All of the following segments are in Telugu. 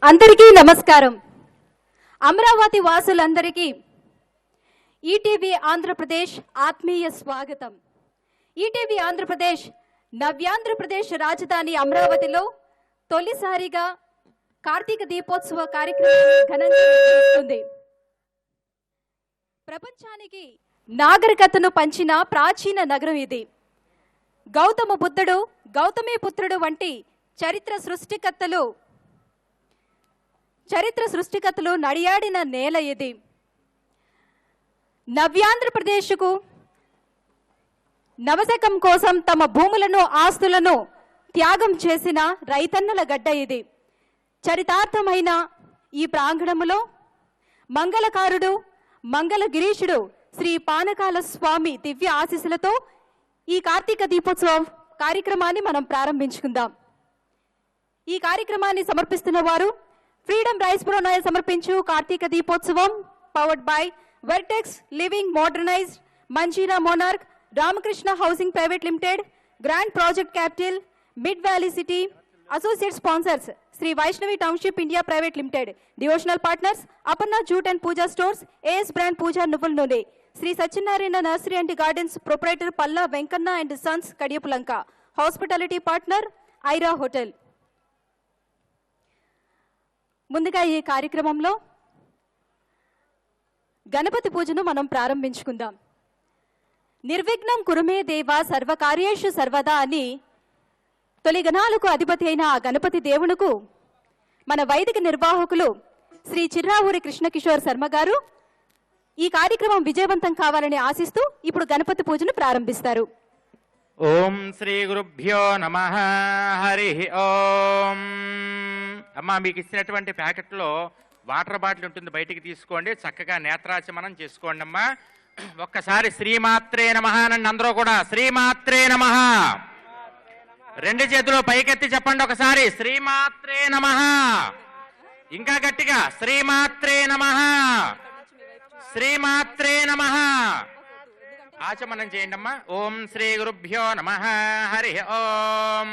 అందరికీ నమస్కారం. అమరావతి వాసులందరికీ ఈటీవీ ఆంధ్రప్రదేశ్ ఆత్మీయ స్వాగతం. ఈటీవీ ఆంధ్రప్రదేశ్ నవ్యాంధ్రప్రదేశ్ రాజధాని అమరావతిలో తొలిసారిగా కార్తీక దీపోత్సవ కార్యక్రమాన్ని ఘనంగా నిర్వహిస్తుంది. ప్రపంచానికి నాగరికతను పంచిన ప్రాచీన నగరం ఇది. గౌతమ బుద్ధుడు, గౌతమీ పుత్రుడు వంటి చరిత్ర సృష్టికర్తలు నడియాడిన నేల ఇది. నవ్యాంధ్రప్రదేశ్కు నవశకం కోసం తమ భూములను, ఆస్తులను త్యాగం చేసిన రైతన్నల గడ్డ ఇది. చరితార్థమైన ఈ ప్రాంగణములో మంగళకారుడు, మంగళగిరీషుడు శ్రీ పానకాల స్వామి దివ్య ఆశీస్సులతో ఈ కార్తీక దీపోత్సవ కార్యక్రమాన్ని మనం ప్రారంభించుకుందాం. ఈ కార్యక్రమాన్ని సమర్పిస్తున్న వారు ఫ్రీడమ్ రైస్ బ్రోనాయల్ సమర్పించు Karthika Deepotsavam, powered by vertex living modernised, Manjeera monarch, Ramakrishna housing private limited, grand project capital, mid valley city. Associate sponsors Shri Vaishnavi township India private limited. Devotional partners Aparna jute and Pooja stores, AS brand Pooja నువ్వుల నూనె, Shri Satyanarayana nursery and gardens proprietor Palla Venkanna and sons Kadiyapulanka. Hospitality partner Aira hotel. ముందుగా ఈ కార్యక్రమంలో గణపతి పూజను మనం ప్రారంభించుకుందాం. నిర్విఘ్నం కురుమే దేవ సర్వకార్యేషు సర్వదా అని తొలి గణాలకు అధిపతి అయిన ఆ గణపతి దేవునుకు మన వైదిక నిర్వాహకులు శ్రీ చిర్రావూరి కృష్ణకిషోర్ శర్మ గారు ఈ కార్యక్రమం విజయవంతం కావాలని ఆశిస్తూ ఇప్పుడు గణపతి పూజను ప్రారంభిస్తారు. ఓం శ్రీ గురుభ్యో నమః. హరి ఓం. అమ్మా, మీకు ఇచ్చినటువంటి ప్యాకెట్లో వాటర్ బాటిల్ ఉంటుంది, బయటికి తీసుకోండి, చక్కగా నేత్రాచమనం చేసుకోండి అమ్మా. ఒక్కసారి శ్రీమాత్రే నమః అనండి అందరూ కూడా. శ్రీమాత్రే నమః. రెండు చేతులు పైకెత్తి చెప్పండి ఒకసారి, శ్రీమాత్రే నమః. ఇంకా గట్టిగా, శ్రీమాత్రే నమః, శ్రీమాత్రే నమః. ఆచమనం చేయండి అమ్మా. ఓం శ్రీ గురుభ్యో నమః. హరి ఓం.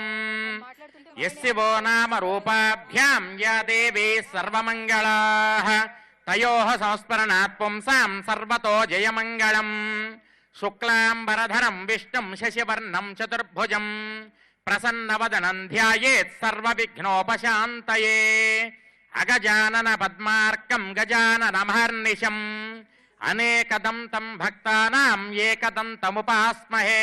యస్యో నామ రూపాభ్యాం యా దేవీ సర్వమంగళాః తయోః సంస్మరణాత్ పుంసాం సర్వతో జయమంగళం. శుక్లాంబరధరం విష్ణుం శశివర్ణం చతుర్భుజం ప్రసన్నవదనం ధ్యాయేత్ సర్వవిఘ్నోపశాంతయే. అగజానన పద్మార్కం గజాననమహర్నిశం అనేకదంతం భక్తానాం ఏకదంతముపాస్మహే.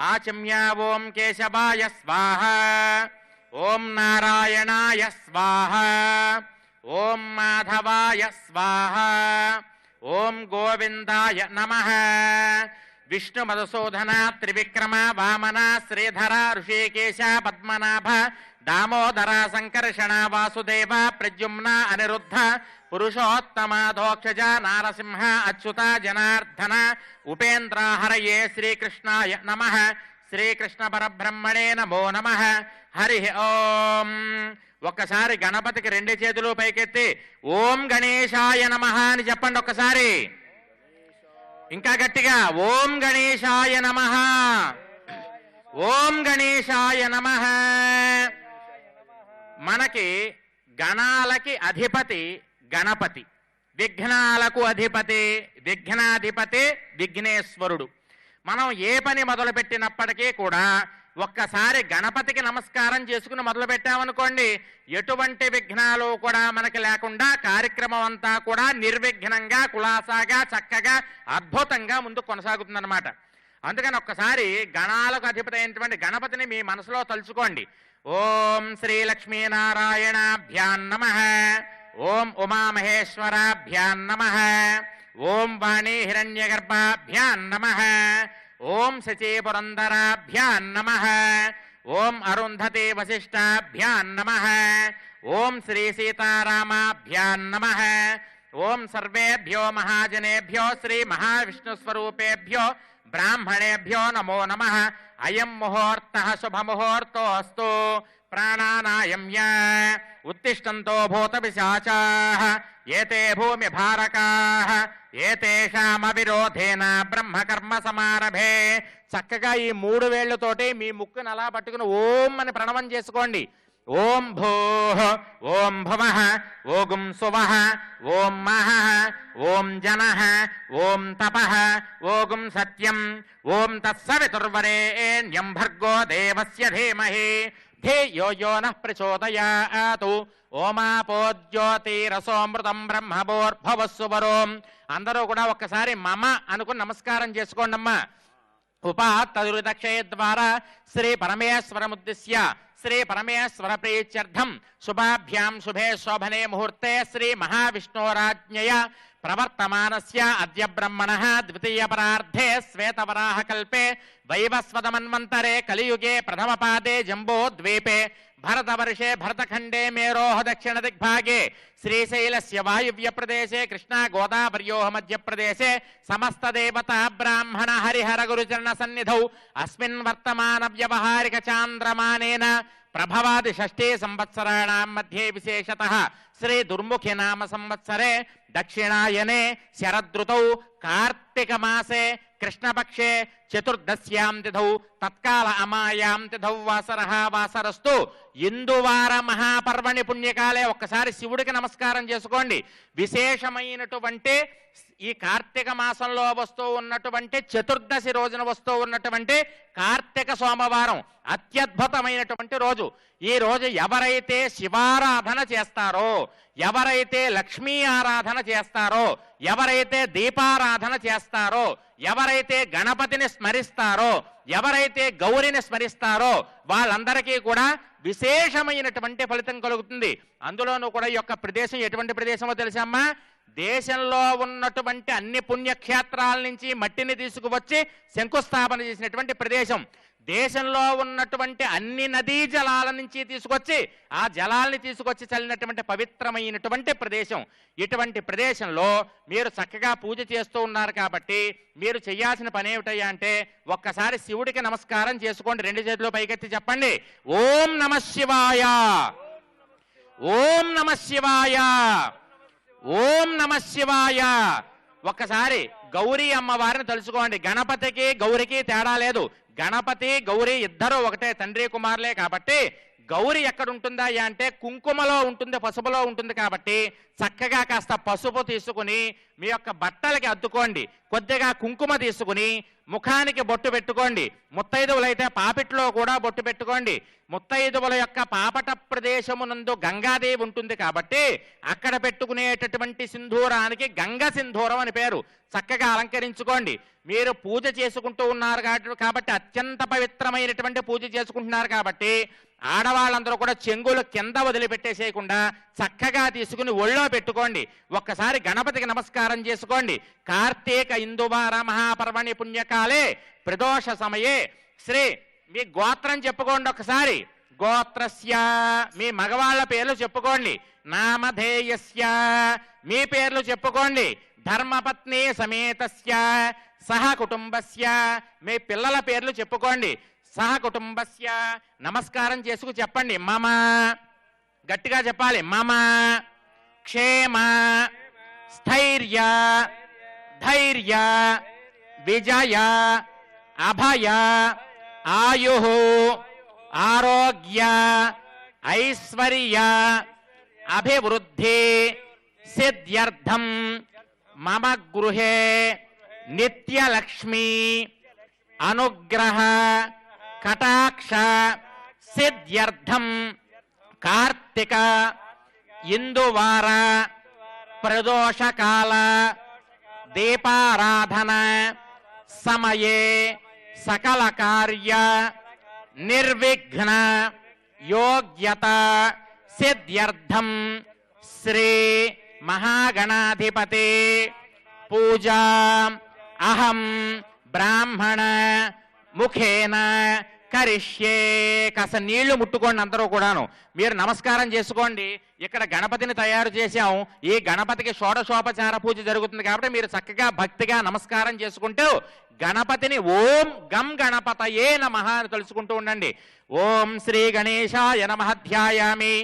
ఆచమ్య ఓం కేశవాయ స్వాహ, ఓం నారాయణాయ స్వాహ, ఓం మాధవాయ స్వాహ, ఓం గోవిందాయ నమః. విష్ణు మధుసూదన త్రివిక్రమ వామన శ్రీధర ఋషికేశ పద్మనాభ దామోదర సంకర్షణ వాసుదేవ ప్రద్యుమ్న అనిరుద్ధ పురుషోత్తమ దోక్షజ నారసింహ అచ్యుత జనార్దన ఉపేంద్ర హరయే శ్రీకృష్ణాయ నమః. శ్రీకృష్ణ పరబ్రహ్మణే నమో నమః. హరి ఓం. ఒక్కసారి గణపతికి రెండు చేతులు పైకెత్తి ఓం గణేశాయ నమః అని చెప్పండి ఒక్కసారి. ఇంకా గట్టిగా, ఓం గణేశాయ నమః, ఓం గణేశాయ నమః. మనకి గణాలకి అధిపతి గణపతి, విఘ్నాలకు అధిపతి విఘ్నాధిపతి విఘ్నేశ్వరుడు. మనం ఏ పని మొదలుపెట్టినప్పటికీ కూడా ఒక్కసారి గణపతికి నమస్కారం చేసుకుని మొదలు పెట్టామనుకోండి, ఎటువంటి విఘ్నాలు కూడా మనకి లేకుండా కార్యక్రమం అంతా కూడా నిర్విఘ్నంగా, కులాసాగా, చక్కగా, అద్భుతంగా ముందు కొనసాగుతుందన్నమాట. అందుకని ఒక్కసారి గణాలకు అధిపతి అయినటువంటి గణపతిని మీ మనసులో తలుచుకోండి. ఓం శ్రీ లక్ష్మీనారాయణాభ్యాం నమః, ఓం ఉమామహేశ్వరాభ్యాం నమః, ఓం వాణీ హిరణ్యగర్భాభ్యాం నమః, ఓం శచీపురందరాభ్యాం నమః, ఓం అరుంధతి వశిష్టాభ్యాం నమః, ఓం శ్రీ సీతారామాభ్యాం నమః, ఓం సర్వేభ్యో మహాజనేభ్యో శ్రీ మహావిష్ణుస్వరూపేభ్యో బ్రాహ్మణేభ్యో నమో నమః. అయం ముహూర్తః శుభముహూర్తోऽస్తు. ప్రాణానాయం యా ఉత్తిష్టంతో భూతపిశాచాః ఏతే భూమి భారకాః ఏతేషామవిరోధేన బ్రహ్మకర్మ సమారభే. చక్కగా ఈ 3 వేళ్లతోటి మీ ముక్కును అలా పట్టుకుని ఓం అని ప్రణవం చేసుకోండి. ఓం భూః ఓం భువః ఓం సువః ఓం మహః ఓం జనః ఓం తపః ఓం సత్యం ఓం తత్సవితుర్వరేణ్యం భర్గో దేవస్య ధీమహి ధియో యో నః ప్రచోదయాతు ఓమాపోజ్యోతిరసోమృతం బ్రహ్మభోర్భవస్సువరోం. అందరూ కూడా ఒక్కసారి మమ అనుకుని నమస్కారం చేసుకోండి అమ్మా. ఉపాత్తదురిదక్షయ ద్వారా శ్రీ పరమేశ్వరముద్దిశ్య శ్రీ పరమేశ్వర ప్రీత్యర్థం శుభాభ్యాం శుభే శోభనే ముహూర్తే శ్రీ మహావిష్ణోరాజ్ఞయ ప్రవర్తమానస్య అద్య బ్రహ్మణః ద్వితీయ పరార్ధే శ్వేతవరాహ కల్పే వైవస్వతమన్వంతరే కలియుగే ప్రథమ పాదే జంబో ద్వీపే భరతవర్షే భరతఖండే మేరోహ దక్షిణ దిగ్భాగే శ్రీశైలస్య వాయువ్య ప్రదేశే కృష్ణా గోదావర్యోహ మధ్య ప్రదేశే సమస్త దేవతా బ్రాహ్మణ హరిహర గురుచరణ సన్నిధౌ అస్మిన్ వర్తమాన వ్యవహారిక చాంద్రమానేన ప్రభవాది షష్ఠీ సంవత్సరాణాం మధ్యే విశేషతః శ్రీ దుర్ముఖి నామ సంవత్సరే దక్షిణాయనే శరదృతౌ కార్తీక మాసే కృష్ణపక్షే చతుర్దశ్యాం తిథౌ తత్కాల అమాయాం తిథౌ వాసరః వాసరస్తు ఇందువార మహాపర్వణి పుణ్యకాలే. ఒక్కసారి శివుడికి నమస్కారం చేసుకోండి. విశేషమైనటువంటి ఈ కార్తీక మాసంలో వస్తూ ఉన్నటువంటి చతుర్దశి రోజున వస్తూ ఉన్నటువంటి కార్తీక సోమవారం అత్యద్భుతమైనటువంటి రోజు. ఈ రోజు ఎవరైతే శివారాధన చేస్తారో, ఎవరైతే లక్ష్మీ ఆరాధన చేస్తారో, ఎవరైతే దీపారాధన చేస్తారో, ఎవరైతే గణపతిని స్మరిస్తారో, ఎవరైతే గౌరిని స్మరిస్తారో వాళ్ళందరికీ కూడా విశేషమైనటువంటి ఫలితం కలుగుతుంది. అందులోనూ కూడా ఈ యొక్క ప్రదేశం ఎటువంటి ప్రదేశమో తెలుసమ్మా? దేశంలో ఉన్నటువంటి అన్ని పుణ్యక్షేత్రాల నుంచి మట్టిని తీసుకువచ్చి శంకుస్థాపన చేసినటువంటి ప్రదేశం. దేశంలో ఉన్నటువంటి అన్ని నదీ జలాల నుంచి తీసుకొచ్చి ఆ జలాల్ని తీసుకొచ్చి చల్లినటువంటి పవిత్రమైనటువంటి ప్రదేశం. ఇటువంటి ప్రదేశంలో మీరు చక్కగా పూజ చేస్తూ ఉన్నారు కాబట్టి మీరు చేయాల్సిన పని ఏమిటయ్యా అంటే ఒక్కసారి శివుడికి నమస్కారం చేసుకోండి. రెండు చేతులు పైకెత్తి చెప్పండి, ఓం నమః శివాయ, ఓం నమః శివాయ, ఓం నమః శివాయ. ఒక్కసారి గౌరీ అమ్మవారిని తలుచుకోండి. గణపతికి గౌరికి తేడా లేదు. గణపతి గౌరీ ఇద్దరు ఒకటే తండ్రి కుమారులే కాబట్టి గౌరి ఎక్కడ ఉంటుందా అంటే కుంకుమలో ఉంటుంది, పసుపులో ఉంటుంది. కాబట్టి చక్కగా కాస్త పసుపు తీసుకుని మీ యొక్క బట్టలకి అద్దుకోండి. కొద్దిగా కుంకుమ తీసుకుని ముఖానికి బొట్టు పెట్టుకోండి. ముత్తైదువులైతే పాపిట్లో కూడా బొట్టు పెట్టుకోండి. ముత్తైదువుల యొక్క పాపట ప్రదేశమునందు గంగాదేవి ఉంటుంది కాబట్టి అక్కడ పెట్టుకునేటటువంటి సింధూరానికి గంగ సింధూరం అని పేరు. చక్కగా అలంకరించుకోండి. మీరు పూజ చేసుకుంటూ ఉన్నారు కాబట్టి అత్యంత పవిత్రమైనటువంటి పూజ చేసుకుంటున్నారు కాబట్టి ఆడవాళ్ళందరూ కూడా చెంగులు కింద వదిలిపెట్టేసేయకుండా చక్కగా తీసుకుని ఒళ్ళో పెట్టుకోండి. ఒక్కసారి గణపతికి నమస్కారం చేసుకోండి. కార్తీక ఇందువార మహాపర్వణి పుణ్యకాలే ప్రదోష సమయే శ్రీ మీ గోత్రం చెప్పుకోండి. ఒకసారి గోత్రస్య మీ మగవాళ్ల పేర్లు చెప్పుకోండి. నామధేయస్య మీ పేర్లు చెప్పుకోండి. ధర్మపత్ని సమేతస్య సహ కుటుంబస్య మీ పిల్లల పేర్లు చెప్పుకోండి. సహ కుటుంబస్య నమస్కారం చేసుకు చెప్పండి. మమ గట్టిగా చెప్పాలి. మమ క్షేమ స్థైర్య ధైర్య విజయ అభయ ఆయు ఆరోగ్య ఐశ్వర్య అభివృద్ధి సిద్ధ్యర్థం మమ గృహే నిత్యలక్ష్మి అనుగ్రహ కటాక్ష సిద్ధ్యర్థం కార్తిక ఇందువార ప్రదోషకాల దీపారాధన సమయే సకల కార్య నిర్విఘ్న యోగ్యత సిద్ధ్యర్థం శ్రీ మహాగణాధిపతి పూజా అహం బ్రాహ్మణ ముఖేన కరిష్యే. కాస్త నీళ్లు ముట్టుకోండి అందరూ కూడాను. మీరు నమస్కారం చేసుకోండి. ఇక్కడ గణపతిని తయారు చేశాం. ఈ గణపతికి షోడశోపచార పూజ జరుగుతుంది కాబట్టి మీరు చక్కగా భక్తిగా నమస్కారం చేసుకుంటూ గణపతిని ఓం గం గణపతయే నమః అని తలుచుకుంటూ ఉండండి. ఓం శ్రీ గణేశాయ నమః ధ్యాయామి,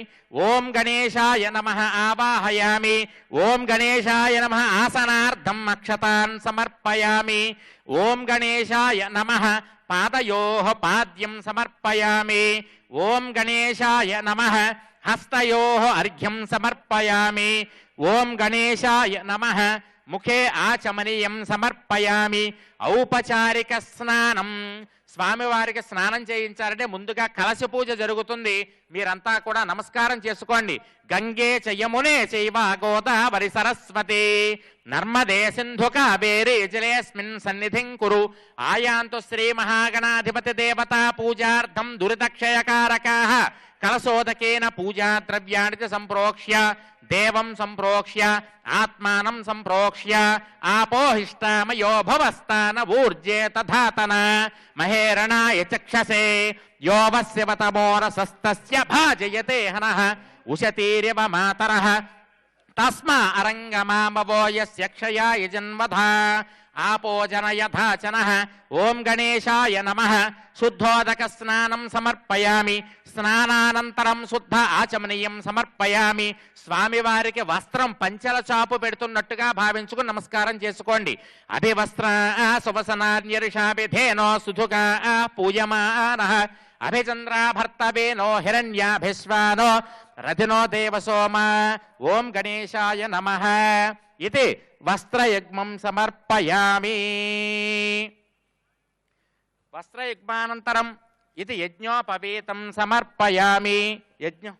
ఓం గణేశాయ నమః ఆవాహయామి, ఓం గణేశాయ నమః ఆసనార్థం అక్షతాన్ సమర్పయామి, ఓం గణేశాయ నమః పాదయోః పాద్యం సమర్పయామి. ఓం గణేశాయ నమః. హస్తయోః అర్ఘ్యం సమర్పయామి. ఓం గణేశాయ నమః. ముఖే ఆచమనీయం సమర్పయామి. ఔపచారిక స్నానం. స్వామివారికి స్నానం చేయించాలంటే ముందుగా కలశ పూజ జరుగుతుంది. మీరంతా కూడా నమస్కారం చేసుకోండి. గంగే చ యమునే చైవ గోదావరి సరస్వతి నర్మదే సింధు కావేరీ జలేస్మిన్ సన్నిధిం కురు. ఆయాంతు శ్రీ మహాగణాధిపతి దేవతా పూజార్థం దురితక్షయకారకాః కలశోదకేన పూజా ద్రవ్యాణి చ సంప్రోక్ష్య దేవం సంప్రోక్ష్య ఆత్మానం సంప్రోక్ష్య ఆపోహిష్టామయో భవస్తాన ఊర్జే తథాతన మహేరణాయ చక్షసే యోవస్యవతమోరసస్తస్య భాజయతే హనః ఉశతీర్యవ మాతరః తస్మా అరంగమామవో యస్య క్షయాయ జన్మధ ఆపోజన యథాచనః. ఓం గణేశాయ నమః. శుద్ధోదక స్నానం సమర్పయామి. స్నానానంతరం శుద్ధ ఆచమనీయం సమర్పయామి. స్వామివారికి వస్త్రం పంచల చాపు పెడుతున్నట్టుగా భావించుకుని నమస్కారం చేసుకోండి. అభివస్త్ర సువసనాన్యరిషాభిధేనో సుధుగా పూయమానః. అభిచంద్రాభర్తవేనో హిరణ్యాభిశ్వానో రథినో దేవసోమ. ఓం గణేశాయ నమః. ఇది వస్త్రయుగ్మం సమర్పయామి. వస్త్రయుగ్మానంతరం ఇది యజ్ఞోపవీతం సమర్పయామి. యజ్ఞం